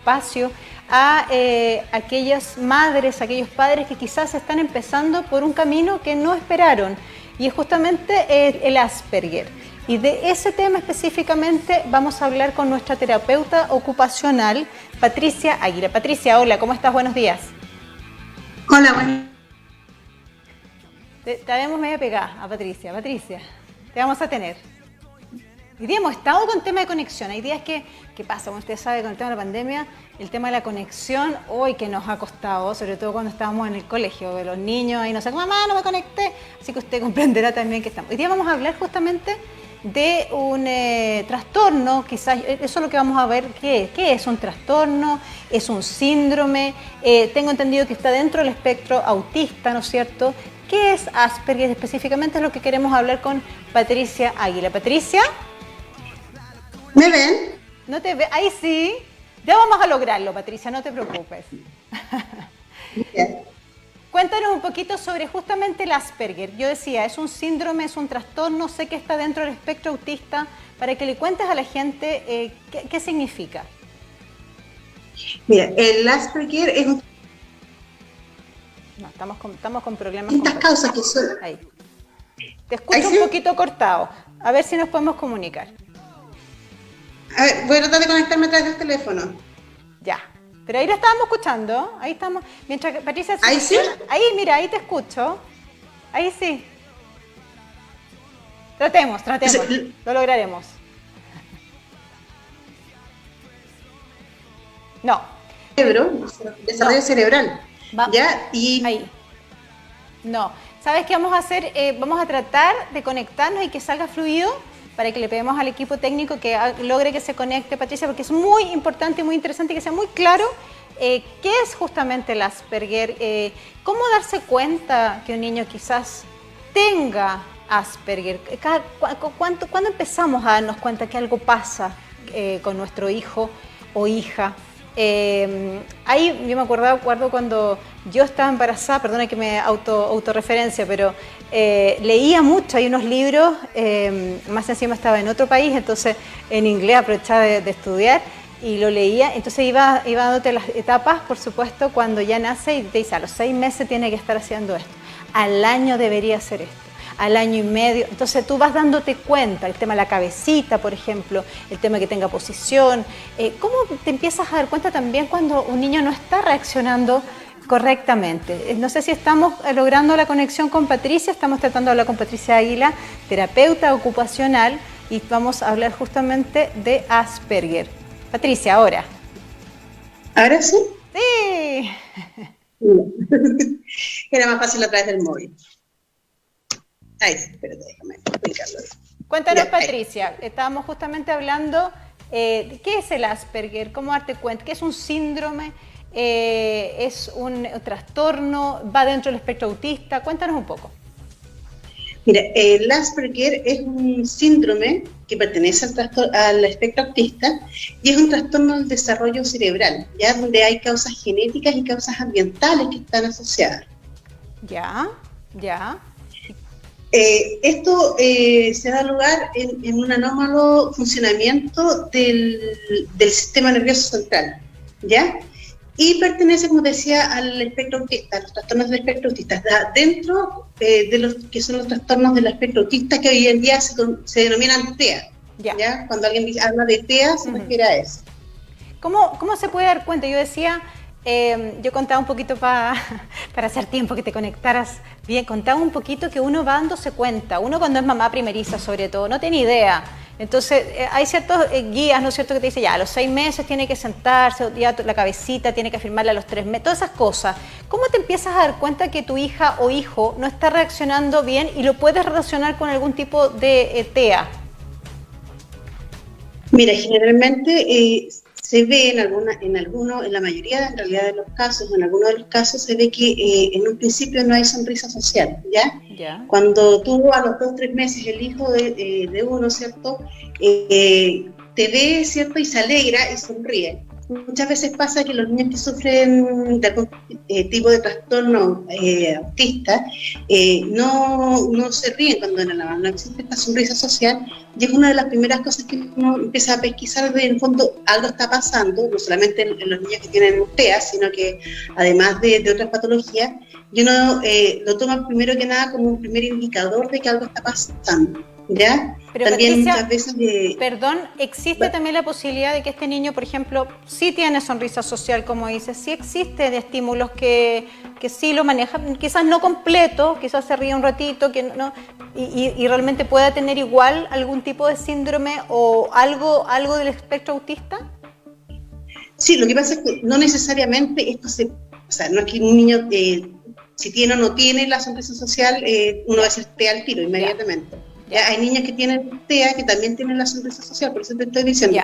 espacio a aquellas madres, aquellos padres que quizás están empezando por un camino que no esperaron, y es justamente el Asperger. Y de ese tema específicamente vamos a hablar con nuestra terapeuta ocupacional, Patricia Águila. Patricia, hola, ¿cómo estás? Buenos días. Hola, bueno. Te vemos medio pegada a Patricia. Patricia, te vamos a tener. Hoy día hemos estado con tema de conexión. Hay días ¿qué pasa? Como usted sabe, con el tema de la pandemia, el tema de la conexión, hoy que nos ha costado, sobre todo cuando estábamos en el colegio, de los niños ahí nos sacan, mamá, no me conecté. Así que usted comprenderá también que estamos. Hoy día vamos a hablar justamente de un trastorno, quizás, eso es lo que vamos a ver, ¿qué es un trastorno? ¿Es un síndrome? Tengo entendido que está dentro del espectro autista, ¿no es cierto? ¿Qué es Asperger específicamente? Es lo que queremos hablar con Patricia Águila. Patricia. ¿Me ven? No te ve, ahí sí. Ya vamos a lograrlo, Patricia, no te preocupes. Bien. Cuéntanos un poquito sobre justamente el Asperger. Yo decía, es un síndrome, es un trastorno, sé que está dentro del espectro autista, para que le cuentes a la gente qué significa. Mira, el Asperger es un... No, estamos con problemas. Estas causas que son... Ahí. Te escucho un poquito cortado. A ver si nos podemos comunicar. A ver, voy a tratar de conectarme a través del teléfono. Ya. Pero ahí lo estábamos escuchando. Ahí estamos. Mientras que Patricia... ¿Ahí sí? Ahí, mira, ahí te escucho. Ahí sí. Tratemos. Lo lograremos. No. Desarrollo cerebral. ¿Ya? Y... Ahí. No. ¿Sabes qué vamos a hacer? Vamos a tratar de conectarnos y que salga fluido para que le pedimos al equipo técnico que logre que se conecte, Patricia, porque es muy importante y muy interesante que sea muy claro qué es justamente el Asperger, cómo darse cuenta que un niño quizás tenga Asperger, ¿cuándo empezamos a darnos cuenta que algo pasa con nuestro hijo o hija? Ahí yo me acuerdo cuando yo estaba embarazada, perdona que me autorreferencia, pero leía mucho, hay unos libros, más encima estaba en otro país, entonces en inglés aprovechaba de estudiar y lo leía, entonces iba dándote las etapas, por supuesto, cuando ya nace y te dice a los 6 meses tiene que estar haciendo esto, al año debería hacer esto, al año y medio, entonces tú vas dándote cuenta, el tema de la cabecita, por ejemplo, el tema de que tenga posición, ¿cómo te empiezas a dar cuenta también cuando un niño no está reaccionando correctamente? No sé si estamos logrando la conexión con Patricia, estamos tratando de hablar con Patricia Águila, terapeuta ocupacional, y vamos a hablar justamente de Asperger. Patricia, ahora. ¿Ahora sí? Sí. Era más fácil a través del móvil. Ahí, espérate, déjame explicarlo. Cuéntanos, Ya, Patricia, estábamos justamente hablando de qué es el Asperger, cómo darte cuenta, qué es un síndrome, es un trastorno, va dentro del espectro autista, cuéntanos un poco. Mira, el Asperger es un síndrome que pertenece al espectro autista y es un trastorno del desarrollo cerebral, ya donde hay causas genéticas y causas ambientales que están asociadas. Ya. Esto se da lugar en un anómalo funcionamiento del sistema nervioso central, ¿ya? Y pertenece, como decía, al espectro autista, a los trastornos del espectro autista, dentro de los que son los trastornos del espectro autista, que hoy en día se denominan TEA, ¿ya? Cuando alguien habla de TEA se refiere a eso. ¿Cómo se puede dar cuenta? Yo decía, yo contaba un poquito para hacer tiempo que te conectaras bien, contaba un poquito que uno va dándose cuenta, uno cuando es mamá primeriza sobre todo, no tiene idea. Entonces hay ciertos guías, ¿no es cierto?, que te dicen ya a los 6 meses tiene que sentarse, ya la cabecita tiene que afirmarle a los 3 meses, todas esas cosas. ¿Cómo te empiezas a dar cuenta que tu hija o hijo no está reaccionando bien y lo puedes relacionar con algún tipo de TEA? Mira, generalmente se ve en la mayoría en realidad de los casos, en algunos de los casos se ve que en un principio no hay sonrisa social, ¿ya? Cuando tú a los 2 o 3 meses el hijo de uno, ¿cierto? Te ve, ¿cierto? Y se alegra y sonríe. muchas veces pasa que los niños que sufren de algún tipo de trastorno autista no se ríen cuando ven a la mamá, no existe esta sonrisa social, y es una de las primeras cosas que uno empieza a pesquisar de, en el fondo, algo está pasando, no solamente en los niños que tienen TEA, sino que además de otras patologías, y uno lo toma primero que nada como un primer indicador de que algo está pasando, ¿ya? Pero también Patricia, muchas veces perdón, ¿existe también la posibilidad de que este niño, por ejemplo, sí tiene sonrisa social, como dices, sí existe de estímulos que sí lo manejan, quizás no completo, quizás se ríe un ratito, que no, y realmente pueda tener igual algún tipo de síndrome o algo del espectro autista? Sí, lo que pasa es que no necesariamente o sea, no es que un niño si tiene o no tiene la sonrisa social, uno va a decir TEA al tiro inmediatamente. Ya, hay niños que tienen TEA que también tienen la sonrisa social, por eso te estoy diciendo.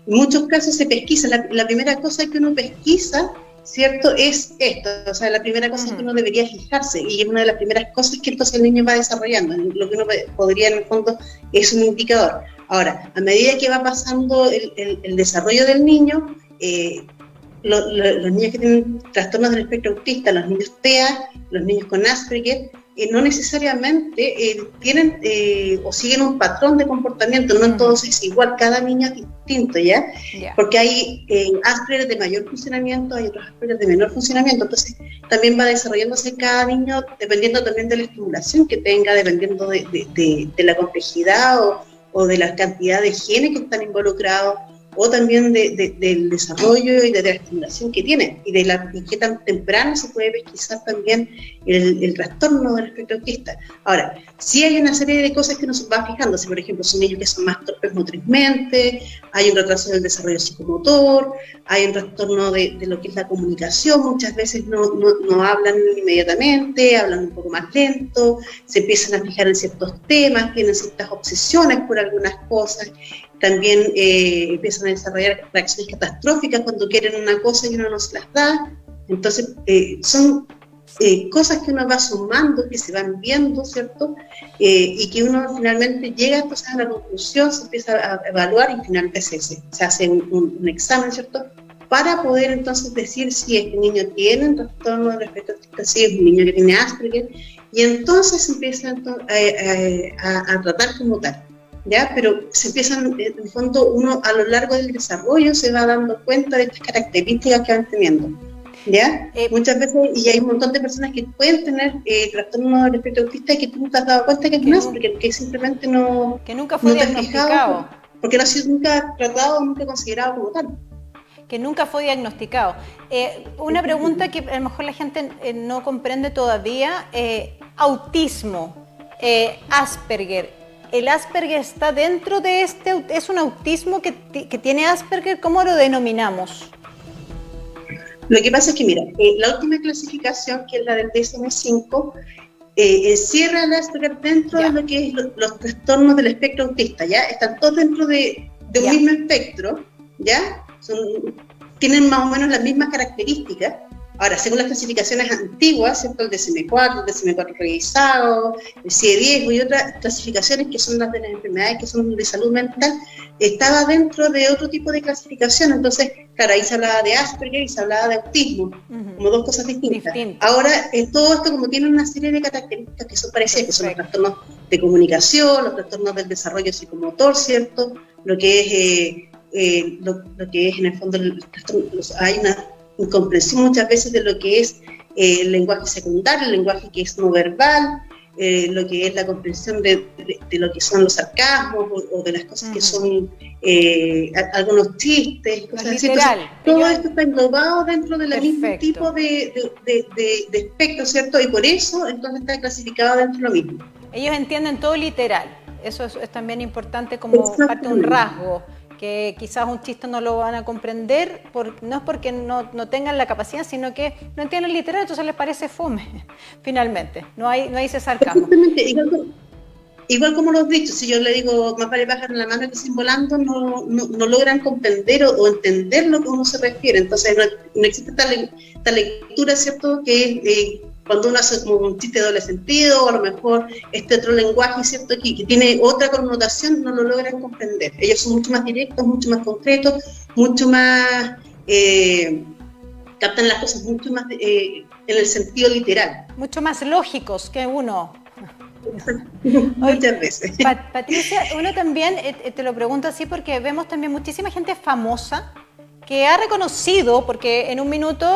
En muchos casos se pesquisa, la primera cosa que uno pesquisa, ¿cierto? Es esto, o sea, la primera cosa que uno debería fijarse, y es una de las primeras cosas que entonces el niño va desarrollando, lo que uno podría en el fondo es un indicador. Ahora, a medida que va pasando el desarrollo del niño, los niños que tienen trastornos del espectro autista, los niños TEA, los niños con Asperger, no necesariamente tienen o siguen un patrón de comportamiento, no todos es igual, cada niño es distinto, ¿ya? Porque hay Asperger de mayor funcionamiento, hay otros Asperger de menor funcionamiento, entonces también va desarrollándose cada niño dependiendo también de la estimulación que tenga, dependiendo de la complejidad o de la cantidad de genes que están involucrados, o también del desarrollo y de la estimulación que tiene, y qué tan temprano se puede pesquisar también el trastorno del espectro autista. Ahora, sí hay una serie de cosas que uno se va fijando, si por ejemplo son niños que son más torpes motrizmente, hay un retraso del desarrollo psicomotor, hay un trastorno de lo que es la comunicación, muchas veces no hablan inmediatamente, hablan un poco más lento, se empiezan a fijar en ciertos temas, tienen ciertas obsesiones por algunas cosas, también empiezan a desarrollar reacciones catastróficas cuando quieren una cosa y uno no se las da. Entonces, son cosas que uno va sumando, que se van viendo, ¿cierto? Y que uno finalmente llega entonces a la conclusión, se empieza a evaluar y finalmente se hace un examen, ¿cierto? Para poder entonces decir si este niño tiene un trastorno de espectro autista, si es un niño que tiene Asperger, y entonces se empieza a tratar como tal. ¿Ya? Pero se empiezan, en el fondo, uno a lo largo del desarrollo se va dando cuenta de estas características que van teniendo, ¿ya? Muchas veces, y hay un montón de personas que pueden tener trastorno del espectro autista y que tú no te has dado cuenta que no es, porque simplemente que nunca fue diagnosticado. Porque no ha sido nunca tratado, nunca considerado como tal. Que nunca fue diagnosticado. Una pregunta que a lo mejor la gente no comprende todavía, autismo, Asperger. ¿El Asperger está dentro de es un autismo que tiene Asperger? ¿Cómo lo denominamos? Lo que pasa es que, mira, la última clasificación, que es la del DSM-5, cierra el Asperger dentro de lo que es los trastornos del espectro autista, ¿ya? Están todos dentro de un mismo espectro, ¿ya? Tienen más o menos las mismas características. Ahora, según las clasificaciones antiguas, ¿cierto? El DSM-4, el DSM-4 revisado, el CIE-10 y otras clasificaciones que son las de las enfermedades que son de salud mental, estaba dentro de otro tipo de clasificación. Entonces, claro, ahí se hablaba de Asperger y se hablaba de autismo, como dos cosas distintas. Ahora, todo esto como tiene una serie de características que son parecidas, que son los trastornos de comunicación, los trastornos del desarrollo psicomotor, ¿cierto? Lo que es, lo que es en el fondo, hay una incomprensión muchas veces de lo que es el lenguaje secundario, el lenguaje que es no verbal, lo que es la comprensión de lo que son los sarcasmos o de las cosas que son algunos chistes, cosas así. Entonces, todo esto está englobado dentro del mismo tipo de espectro, ¿cierto? Y por eso entonces está clasificado dentro de lo mismo. Ellos entienden todo literal, eso es también importante como parte de un rasgo, que quizás un chiste no lo van a comprender, no es porque no tengan la capacidad, sino que no entienden literal, entonces les parece fome, finalmente, no hay ese sarcasmo. Exactamente, igual como los dichos, si yo le digo más vale pájaro en la mano que sin volando, no logran comprender o entender lo que uno se refiere, entonces no existe tal lectura, ¿cierto?, que es cuando uno hace como un chiste de doble sentido, o a lo mejor este otro lenguaje, ¿cierto?, que tiene otra connotación, no lo logran comprender. Ellos son mucho más directos, mucho más concretos, mucho más captan las cosas mucho más en el sentido literal. Mucho más lógicos que uno. Muchas veces. Patricia, uno también, te lo pregunto así porque vemos también muchísima gente famosa que ha reconocido, porque en un minuto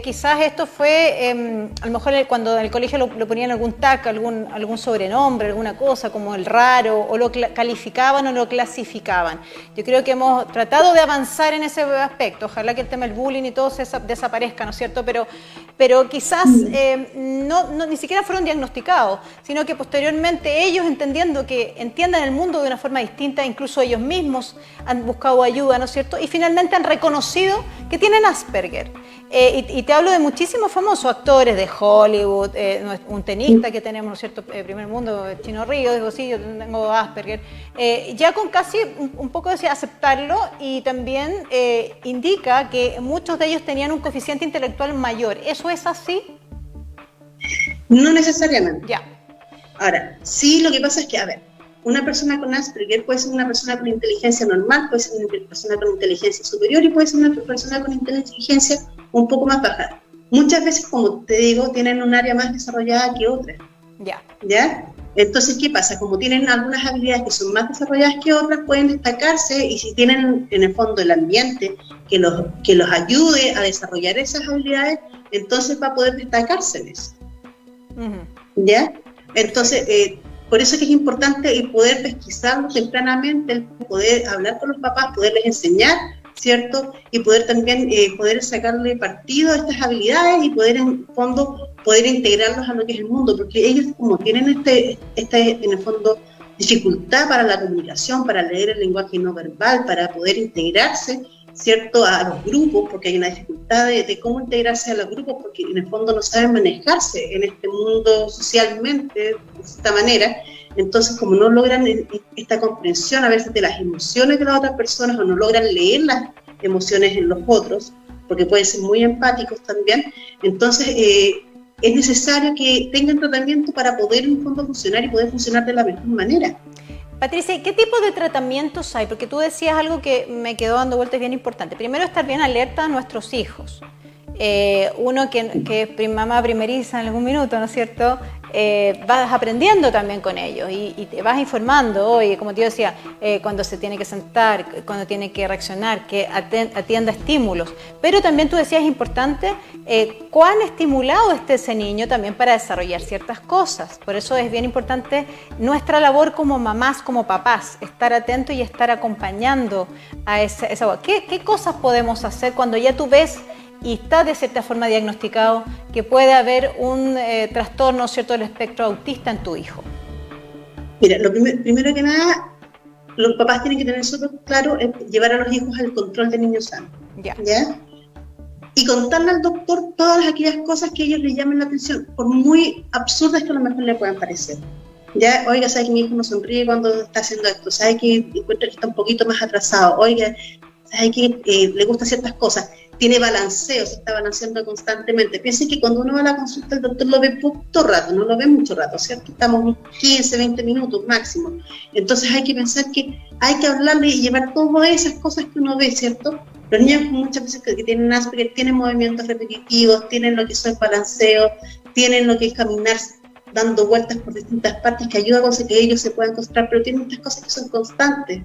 quizás esto fue, a lo mejor cuando en el colegio lo ponían algún tag, algún sobrenombre, alguna cosa como el raro, o lo calificaban o lo clasificaban. Yo creo que hemos tratado de avanzar en ese aspecto, ojalá que el tema del bullying y todo desaparezca, ¿no es cierto? Pero quizás ni siquiera fueron diagnosticados, sino que posteriormente ellos entiendan el mundo de una forma distinta, incluso ellos mismos han buscado ayuda, ¿no es cierto? Y finalmente han reconocido que tienen Asperger. Y te hablo de muchísimos famosos actores de Hollywood, un tenista que tenemos, ¿no es cierto?, primer mundo, Chino Río, digo, sí, yo tengo Asperger. Ya con casi un poco de aceptarlo, y también indica que muchos de ellos tenían un coeficiente intelectual mayor. ¿Eso es así? No necesariamente. Ya. Ahora, sí, lo que pasa es que, a ver, una persona con Asperger puede ser una persona con inteligencia normal, puede ser una persona con inteligencia superior y puede ser una persona con inteligencia un poco más baja. Muchas veces, como te digo, tienen un área más desarrollada que otra. ¿Ya? Entonces, ¿qué pasa? Como tienen algunas habilidades que son más desarrolladas que otras, pueden destacarse, y si tienen en el fondo el ambiente que los ayude a desarrollar esas habilidades, entonces va a poder destacarse en eso. ¿Ya? Entonces, por eso es que es importante poder pesquisarlo tempranamente, poder hablar con los papás, poderles enseñar, ¿cierto? Y poder también poder sacarle partido a estas habilidades y poder, en el fondo, poder integrarlos a lo que es el mundo, porque ellos, como tienen en el fondo, dificultad para la comunicación, para leer el lenguaje no verbal, para poder integrarse, ¿cierto?, a los grupos, porque hay una dificultad de cómo integrarse a los grupos, porque en el fondo no saben manejarse en este mundo socialmente de esta manera. Entonces, como no logran esta comprensión a veces de las emociones de las otras personas, o no logran leer las emociones en los otros, porque pueden ser muy empáticos también, entonces es necesario que tengan tratamiento para poder en el fondo funcionar y poder funcionar de la mejor manera. Patricia, ¿qué tipo de tratamientos hay? Porque tú decías algo que me quedó dando vueltas bien importante. Primero, estar bien alerta a nuestros hijos. Uno que es mamá primeriza en algún minuto, ¿no es cierto? Vas aprendiendo también con ellos y te vas informando. Oye, como te decía, cuando se tiene que sentar, cuando tiene que reaccionar, que atienda estímulos. Pero también tú decías, es importante cuán estimulado esté ese niño también para desarrollar ciertas cosas. Por eso es bien importante nuestra labor como mamás, como papás, estar atentos y estar acompañando a esa. ¿Qué cosas podemos hacer cuando ya tú ves y está de cierta forma diagnosticado que puede haber un trastorno, ¿cierto?, del espectro autista en tu hijo? Mira, primero que nada, los papás tienen que tener súper claro llevar a los hijos al control de niños sanos. ¿Ya? Y contarle al doctor todas aquellas cosas que a ellos les llamen la atención, por muy absurdas que a lo mejor le puedan parecer. Ya, oiga, ¿sabe que mi hijo no sonríe cuando está haciendo esto? ¿Sabe que encuentra que está un poquito más atrasado? Oiga, ¿sabe que le gustan ciertas cosas? Tiene balanceo, se está balanceando constantemente. Piensen que cuando uno va a la consulta, el doctor lo ve poco rato, no lo ve mucho rato, ¿cierto? Estamos 15, 20 minutos máximo. Entonces hay que pensar que hay que hablarle y llevar todas esas cosas que uno ve, ¿cierto? Los niños muchas veces que tienen Asperger tienen movimientos repetitivos, tienen lo que es el balanceo, tienen lo que es caminar dando vueltas por distintas partes, que ayuda a que ellos se puedan concentrar, pero tienen estas cosas que son constantes,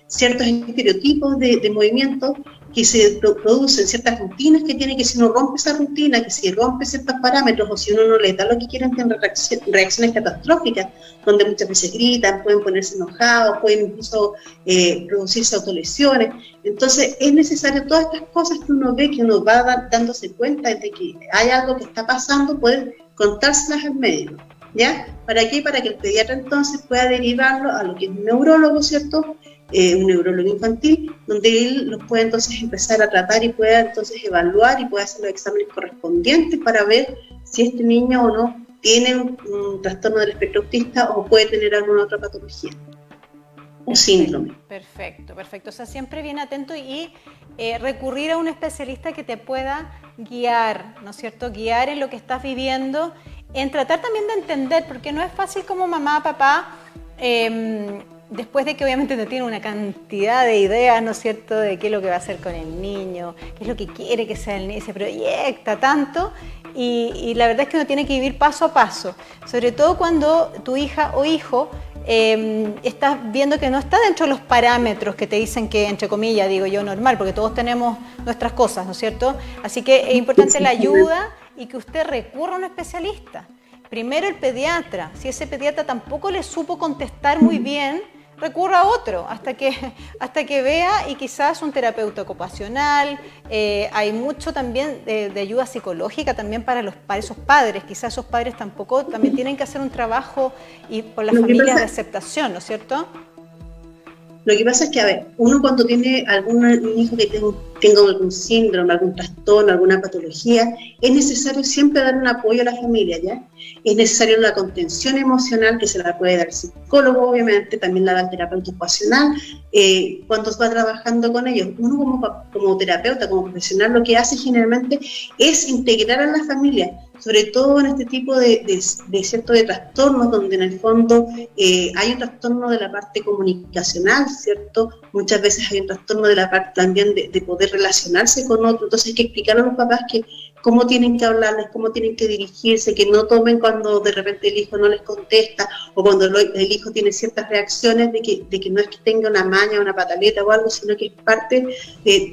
ciertos estereotipos de movimientos que se producen, ciertas rutinas que tiene, que si uno rompe esa rutina, que si rompe ciertos parámetros, o si uno no le da lo que quieren, tienen reacciones catastróficas, donde muchas veces gritan, pueden ponerse enojados, pueden incluso producirse autolesiones. Entonces es necesario todas estas cosas que uno ve, que uno va dándose cuenta de que hay algo que está pasando, poder contárselas al médico. ¿Ya? ¿Para qué? Para que el pediatra entonces pueda derivarlo a lo que es un neurólogo, ¿cierto? Un neurólogo infantil, donde él los puede entonces empezar a tratar y pueda entonces evaluar y pueda hacer los exámenes correspondientes para ver si este niño o no tiene un trastorno del espectro autista o puede tener alguna otra patología o síndrome. Perfecto, perfecto. O sea, siempre bien atento y recurrir a un especialista que te pueda guiar, ¿no es cierto? Guiar en lo que estás viviendo, en tratar también de entender, porque no es fácil como mamá, papá, después de que obviamente no tiene una cantidad de ideas, ¿no es cierto?, de qué es lo que va a hacer con el niño, qué es lo que quiere que sea el niño, se proyecta tanto y la verdad es que uno tiene que vivir paso a paso, sobre todo cuando tu hija o hijo estás viendo que no está dentro de los parámetros que te dicen que, entre comillas, digo yo, normal, porque todos tenemos nuestras cosas, ¿no es cierto? Así que es importante la ayuda y que usted recurra a un especialista. Primero el pediatra, si ese pediatra tampoco le supo contestar muy bien, recurra a otro hasta que vea, y quizás un terapeuta ocupacional. Hay mucho también de ayuda psicológica también para esos padres. Quizás esos padres tampoco también tienen que hacer un trabajo y por las familias de aceptación, ¿no es cierto? Lo que pasa es que, a ver, uno cuando tiene algún hijo que tenga algún síndrome, algún trastorno, alguna patología, es necesario siempre dar un apoyo a la familia, ¿ya? Es necesario la contención emocional, que se la puede dar el psicólogo, obviamente, también la da el terapeuta ocupacional, cuando va trabajando con ellos. Uno como terapeuta, como profesional, lo que hace generalmente es integrar a la familia, sobre todo en este tipo de trastornos, donde en el fondo hay un trastorno de la parte comunicacional, ¿cierto? Muchas veces hay un trastorno de la parte también de poder relacionarse con otro. Entonces hay que explicar a los papás que cómo tienen que hablarles, cómo tienen que dirigirse, que no tomen cuando de repente el hijo no les contesta, o cuando el hijo tiene ciertas reacciones de que no es que tenga una maña, una pataleta o algo, sino que es parte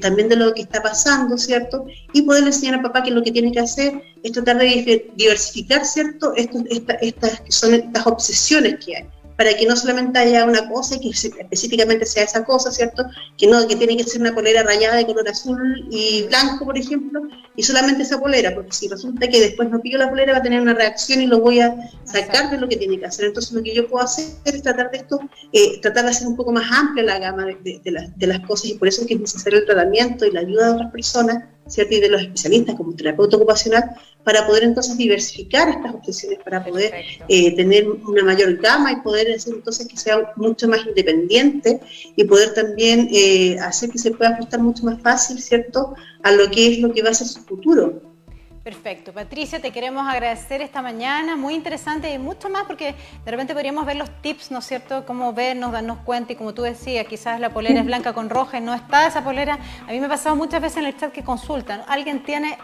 también de lo que está pasando, ¿cierto? Y poderle enseñar al papá que lo que tiene que hacer es tratar de diversificar, ¿cierto? Son estas obsesiones que hay, para que no solamente haya una cosa y que específicamente sea esa cosa, ¿cierto? Que tiene que ser una polera rayada de color azul y blanco, por ejemplo, y solamente esa polera, porque si resulta que después no pillo la polera va a tener una reacción y lo voy a sacar de lo que tiene que hacer. Entonces lo que yo puedo hacer es tratar de hacer un poco más amplia la gama de las cosas, y por eso es que es necesario el tratamiento y la ayuda de otras personas, ¿cierto? Y de los especialistas como terapeuta ocupacional, para poder entonces diversificar estas obsesiones, para poder tener una mayor gama y poder hacer entonces que sea mucho más independiente, y poder también hacer que se pueda ajustar mucho más fácil, ¿cierto?, a lo que va a ser su futuro. Perfecto. Patricia, te queremos agradecer esta mañana, muy interesante y mucho más, porque de repente podríamos ver los tips, ¿no es cierto?, cómo vernos, darnos cuenta, y como tú decías, quizás la polera es blanca con roja y no está esa polera. A mí me ha pasado muchas veces en el chat que consultan, alguien tiene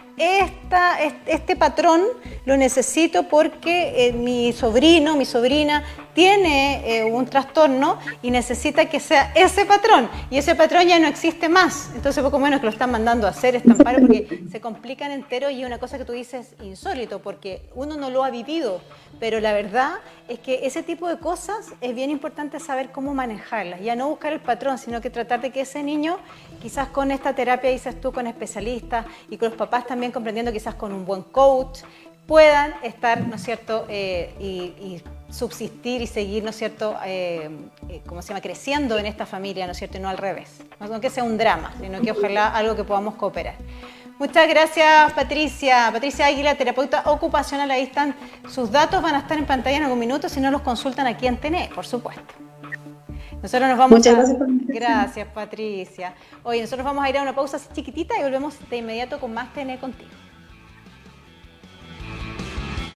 este patrón, lo necesito porque mi sobrino, mi sobrina tiene un trastorno y necesita que sea ese patrón, y ese patrón ya no existe más. Entonces poco menos que lo están mandando a hacer estampar, porque se complican entero, y una cosa que tú dices insólito, porque uno no lo ha vivido, pero la verdad es que ese tipo de cosas es bien importante saber cómo manejarlas, ya no buscar el patrón, sino que tratar de que ese niño, quizás con esta terapia, dices tú, con especialistas, y con los papás también comprendiendo, quizás con un buen coach, puedan estar, ¿no es cierto?, y subsistir y seguir, ¿no es cierto?, creciendo en esta familia, ¿no es cierto?, y no al revés. No que sea un drama, sino que ojalá algo que podamos cooperar. Muchas gracias, Patricia. Patricia Águila, terapeuta ocupacional. Ahí están sus datos, van a estar en pantalla en algún minuto, si no los consultan aquí en TNE, por supuesto. Nosotros nos vamos Gracias, Patricia. Oye, nosotros vamos a ir a una pausa así chiquitita y volvemos de inmediato con más TNE contigo.